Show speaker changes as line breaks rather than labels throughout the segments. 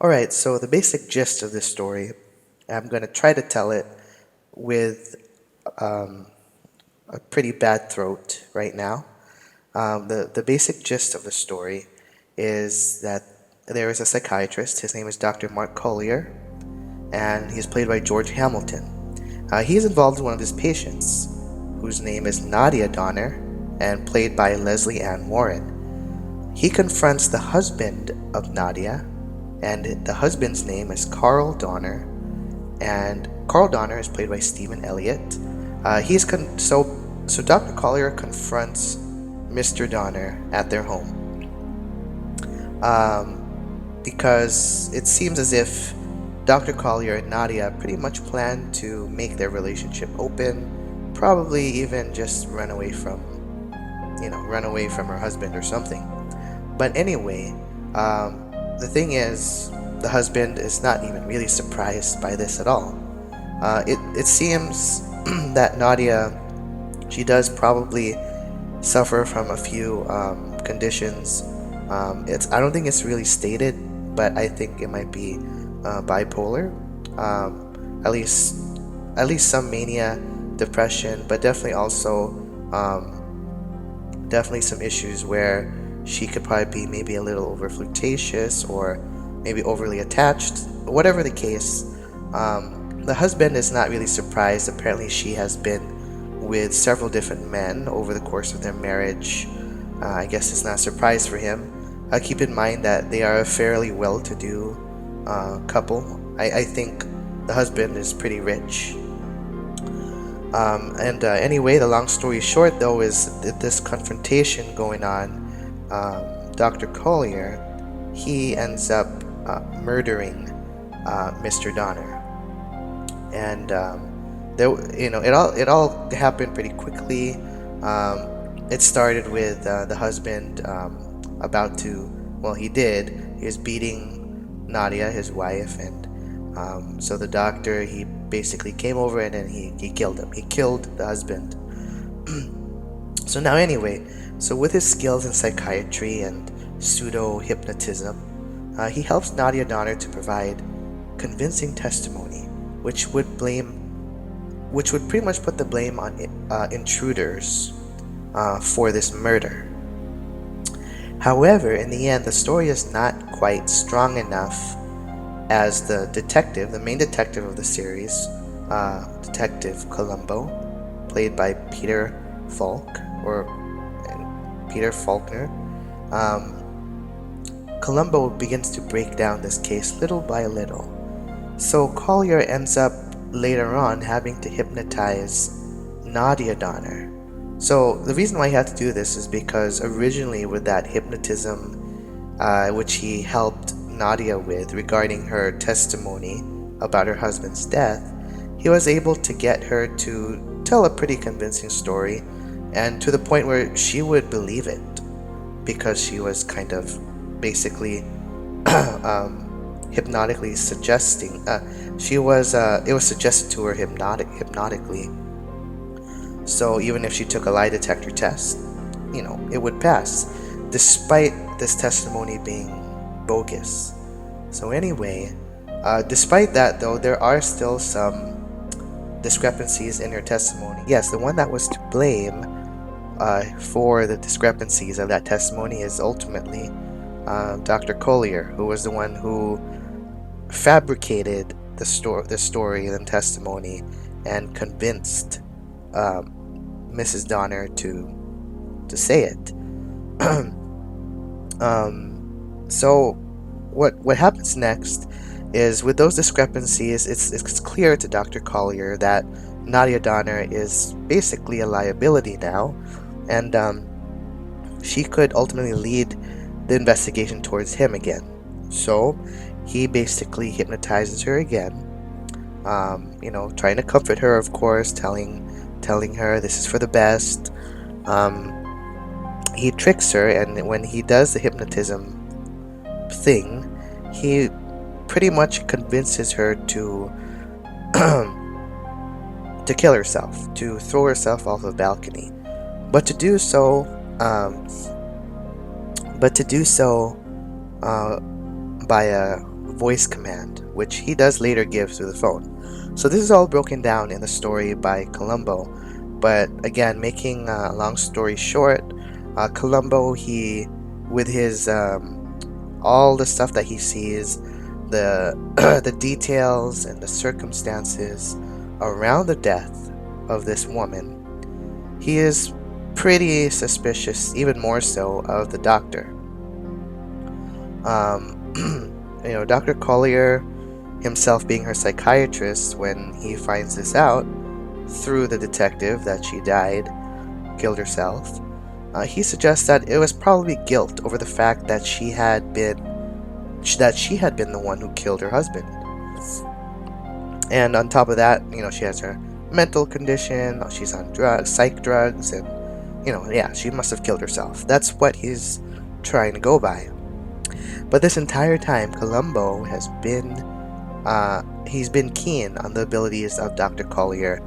Alright, so the basic gist of this story, I'm going to try to tell it with um, a pretty bad throat right now. The basic gist of the story is that there is a psychiatrist. His name is Dr. Mark Collier, and he's played by George Hamilton. He's involved in one of his patients, whose name is Nadia Donner, and played by Leslie Ann Warren. He confronts the husband of Nadia, and the husband's name is Carl Donner, and Carl Donner is played by Stephen Elliott. So Dr. Collier confronts Mr. Donner at their home because it seems as if Dr. Collier and Nadia pretty much plan to make their relationship open, probably even just run away from her husband or something. But anyway, the thing is, the husband is not even really surprised by this at all. It seems that Nadia, she does probably suffer from a few conditions. I don't think it's really stated, but I think it might be bipolar. At least some mania, depression, but definitely also definitely some issues where she could probably be maybe a little over flirtatious or maybe overly attached. Whatever the case, the husband is not really surprised. Apparently, she has been with several different men over the course of their marriage. I guess it's not a surprise for him. Keep in mind that they are a fairly well-to-do couple. I think the husband is pretty rich. Anyway, the long story short, though, is that this confrontation going on, Dr. Collier, he ends up murdering Mr. Donner, and it all happened pretty quickly. It started with the husband about to, well, he was beating Nadia, his wife, and so the doctor, he basically came over and then he killed him. He killed the husband. So now anyway, so with his skills in psychiatry and pseudo-hypnotism, he helps Nadia Donner to provide convincing testimony, which would pretty much put the blame on intruders for this murder. However, in the end, the story is not quite strong enough, as the main detective of the series, Detective Columbo, played by Peter Faulkner. Columbo begins to break down this case little by little. So Collier ends up later on having to hypnotize Nadia Donner. So the reason why he had to do this is because originally with that hypnotism, which he helped Nadia with regarding her testimony about her husband's death, he was able to get her to tell a pretty convincing story, and to the point where she would believe it, because she was kind of basically hypnotically suggesting. It was suggested to her hypnotically. So even if she took a lie detector test, it would pass, despite this testimony being bogus. So anyway, despite that though, there are still some discrepancies in her testimony. Yes, the one that was to blame for the discrepancies of that testimony is ultimately Dr. Collier, who was the one who fabricated the story and testimony and convinced Mrs. Donner to say it. So what happens next is, with those discrepancies, it's clear to Dr. Collier that Nadia Donner is basically a liability now, and she could ultimately lead the investigation towards him again. So he basically hypnotizes her again, trying to comfort her, of course, telling her this is for the best. He tricks her, and when he does the hypnotism thing, he pretty much convinces her to to kill herself, to throw herself off a balcony, but to do so by voice command, which he does later give through the phone. So this is all broken down in the story by Columbo. But again, making a long story short, Columbo, with his all the stuff that he sees, the the details and the circumstances around the death of this woman, he is pretty suspicious, even more so, of the doctor. Dr. Collier himself being her psychiatrist, when he finds this out through the detective that she killed herself, he suggests that it was probably guilt over the fact that she had been the one who killed her husband. And on top of that, she has her mental condition, she's on psych drugs, and she must have killed herself. That's what he's trying to go by. But this entire time, Columbo has been he's been keen on the abilities of Dr. Collier,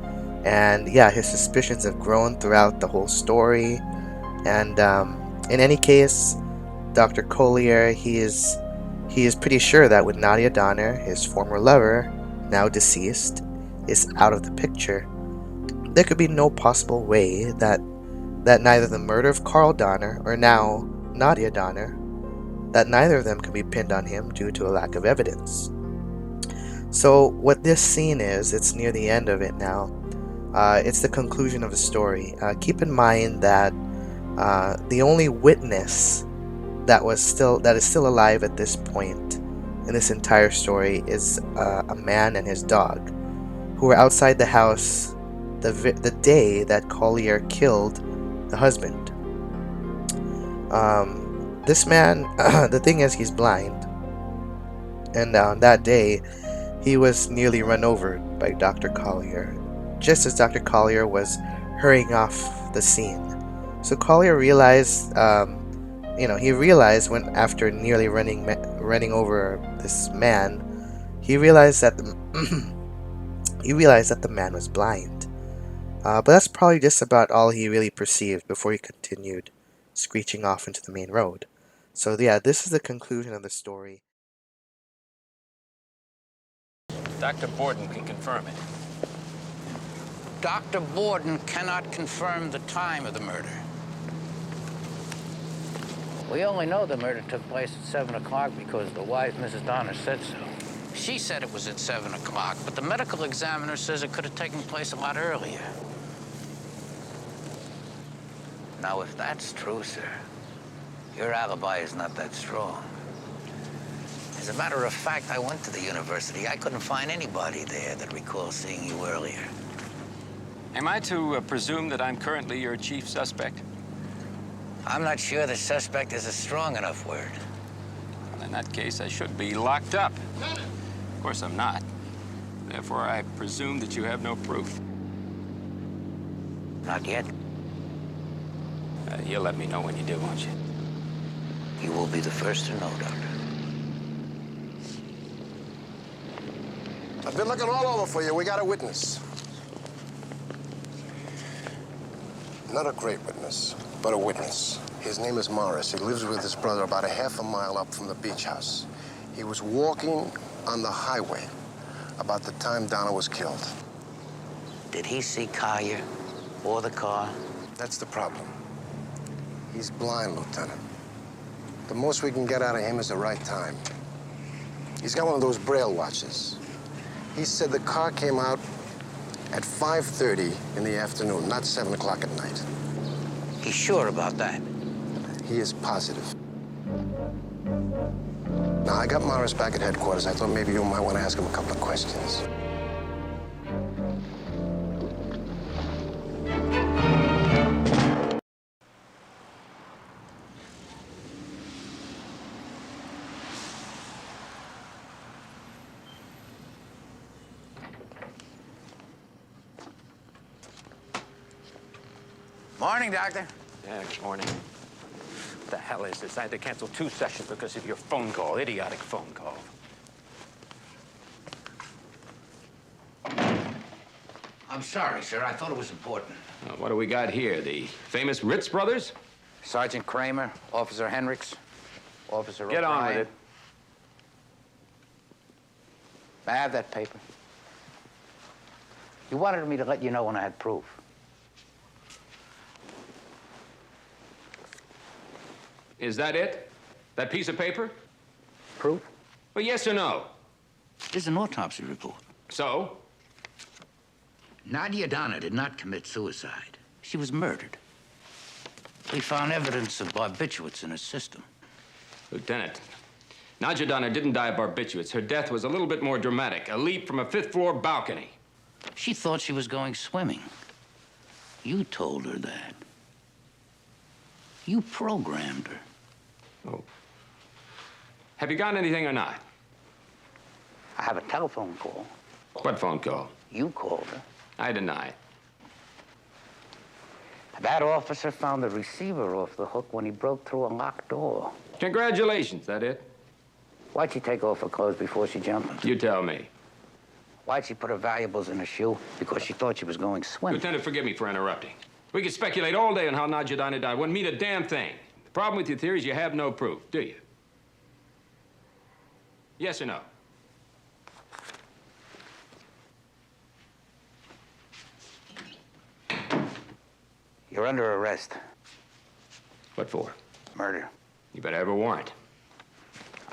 and his suspicions have grown throughout the whole story. And in any case, Dr. Collier, he is pretty sure that with Nadia Donner, his former lover, now deceased, is out of the picture, there could be no possible way that neither the murder of Carl Donner or now Nadia Donner, that neither of them can be pinned on him due to a lack of evidence. So what this scene is, it's near the end of it now. It's the conclusion of the story. Keep in mind that the only witness that is still alive at this point in this entire story is a man and his dog, who were outside the house the day that Collier killed the husband. This man, the thing is, he's blind, and on that day, he was nearly run over by Dr. Collier, just as Dr. Collier was hurrying off the scene. So Collier realized, he realized when, after nearly running over this man, he realized that the man was blind. But that's probably just about all he really perceived before he continued screeching off into the main road. So this is the conclusion of the story.
Dr. Borden can confirm it.
Dr. Borden cannot confirm the time of the murder. We only know the murder took place at 7 o'clock because the wife, Mrs. Donner, said so. She said it was at 7 o'clock, but the medical examiner says it could have taken place a lot earlier. Now, if that's true, sir, your alibi is not that strong. As a matter of fact, I went to the university. I couldn't find anybody there that recalls seeing you earlier.
Am I to presume that I'm currently your chief suspect?
I'm not sure the suspect is a strong enough word.
Well, in that case, I should be locked up. Of course, I'm not. Therefore, I presume that you have no proof.
Not yet.
You'll let me know when you do, won't you?
You will be the first to know, Doctor.
I've been looking all over for you. We got a witness. Not a great witness, but a witness. His name is Morris. He lives with his brother about a half a mile up from the beach house. He was walking on the highway about the time Donna was killed.
Did he see Collier or the car?
That's the problem. He's blind, Lieutenant. The most we can get out of him is the right time. He's got one of those Braille watches. He said the car came out at 5:30 in the afternoon, not 7 o'clock at night.
He's sure about that?
He is positive. Now, I got Morris back at headquarters. I thought maybe you might want to ask him a couple of questions.
Morning, Doctor.
Yeah, good morning. What the hell is this? I had to cancel 2 sessions because of your phone call, idiotic phone call.
I'm sorry, sir. I thought it was important.
What do we got here? The famous Ritz brothers?
Sergeant Kramer, Officer Hendricks, Officer
Get on
O'Brien.
with it.
May I have that paper? You wanted me to let you know when I had proof.
Is that it? That piece of paper?
Proof?
Well, yes or no?
This is an autopsy report.
So?
Nadia Donna did not commit suicide. She was murdered. We found evidence of barbiturates in her system.
Lieutenant, Nadia Donna didn't die of barbiturates. Her death was a little bit more dramatic. A leap from a fifth-floor balcony.
She thought she was going swimming. You told her that. You programmed her.
Oh. Have you got anything or not?
I have a telephone call.
What phone call?
You called her.
I deny it.
That officer found the receiver off the hook when he broke through a locked door.
Congratulations, that it?
Why'd she take off her clothes before she jumped?
You tell me.
Why'd she put her valuables in her shoe? Because she thought she was going swimming.
Lieutenant, forgive me for interrupting. We could speculate all day on how Nadia Donna died. Wouldn't mean a damn thing. The problem with your theory is you have no proof, do you? Yes or no?
You're under arrest.
What for?
Murder.
You better have a warrant.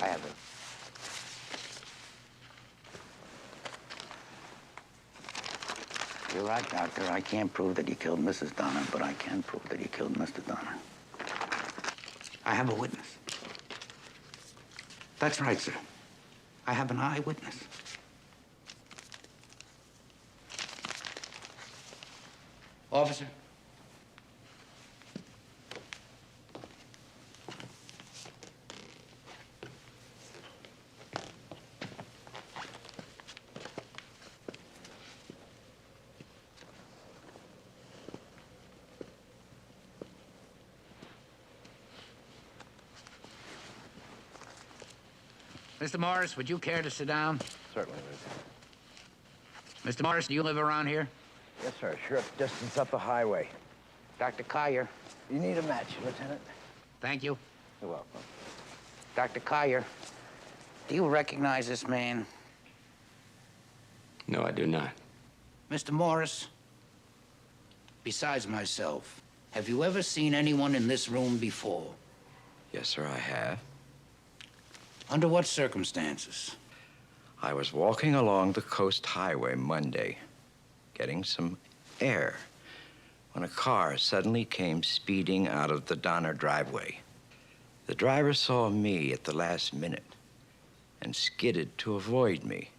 I have it. You're right, Doctor. I can't prove that you killed Mrs. Donner, but I can prove that you killed Mr. Donner. I have a witness. That's right, sir. I have an eyewitness. Officer. Mr. Morris, would you care to sit down?
Certainly, Lieutenant.
Mr. Morris, do you live around here?
Yes, sir. Short distance up the highway.
Dr. Collier.
You need a match, Lieutenant?
Thank you.
You're welcome.
Dr. Collier, do you recognize this man?
No, I do not.
Mr. Morris, besides myself, have you ever seen anyone in this room before?
Yes, sir, I have.
Under what circumstances?
I was walking along the coast highway Monday, getting some air, when a car suddenly came speeding out of the Donner driveway. The driver saw me at the last minute and skidded to avoid me.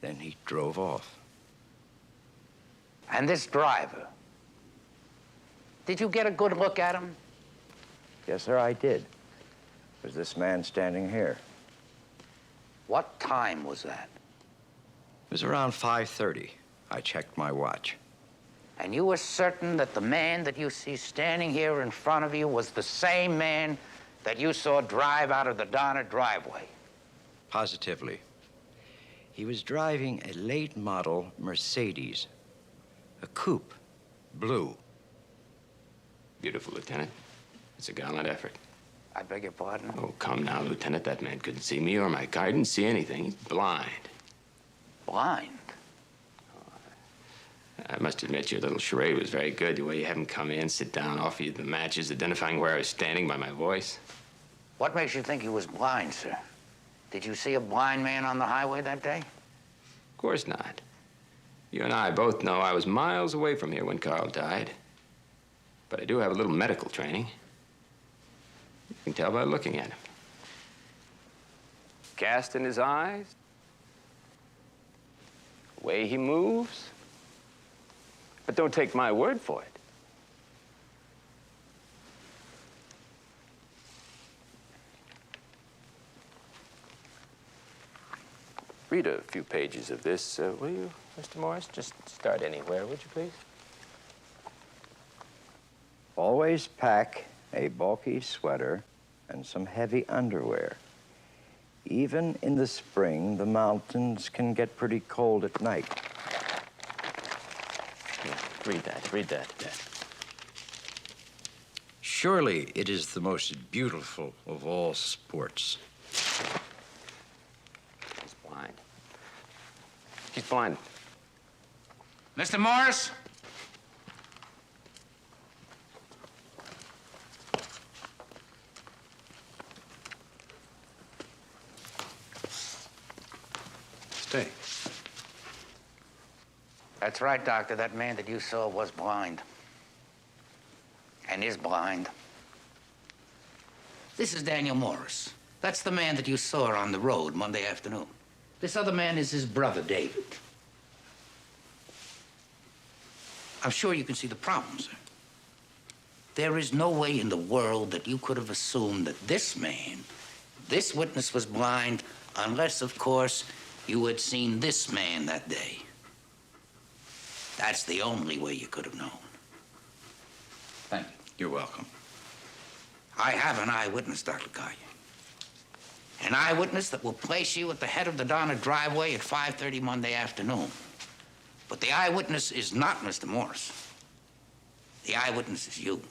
Then he drove off.
And this driver, did you get a good look at him?
Yes, sir, I did. Was this man standing here?
What time was that?
It was around 5:30. I checked my watch.
And you were certain that the man that you see standing here in front of you was the same man that you saw drive out of the Donner driveway?
Positively. He was driving a late model Mercedes, a coupe, blue.
Beautiful, Lieutenant. It's a gallant effort.
I beg your pardon?
Oh, come now, Lieutenant. That man couldn't see me or my car. He didn't see anything. He's blind.
Blind?
I must admit, your little charade was very good. The way you had him come in, sit down, offer you the matches, identifying where I was standing by my voice.
What makes you think he was blind, sir? Did you see a blind man on the highway that day?
Of course not. You and I both know I was miles away from here when Carl died. But I do have a little medical training. You can tell by looking at him. Cast in his eyes, the way he moves. But don't take my word for it. Read a few pages of this, will you, Mr. Morris? Just start anywhere, would you please?
Always pack a bulky sweater and some heavy underwear. Even in the spring, the mountains can get pretty cold at night.
Read that.
Surely it is the most beautiful of all sports.
He's blind. She's blind.
Mr. Morris?
Stay.
That's right, Doctor. That man that you saw was blind. And is blind. This is Daniel Morris. That's the man that you saw on the road Monday afternoon. This other man is his brother, David. I'm sure you can see the problem, sir. There is no way in the world that you could have assumed that this man, this witness, was blind unless, of course, you had seen this man that day. That's the only way you could have known. Thank you.
You're welcome.
I have an eyewitness, Dr. Collier. An eyewitness that will place you at the head of the Donner driveway at 5:30 Monday afternoon. But the eyewitness is not Mr. Morris. The eyewitness is you.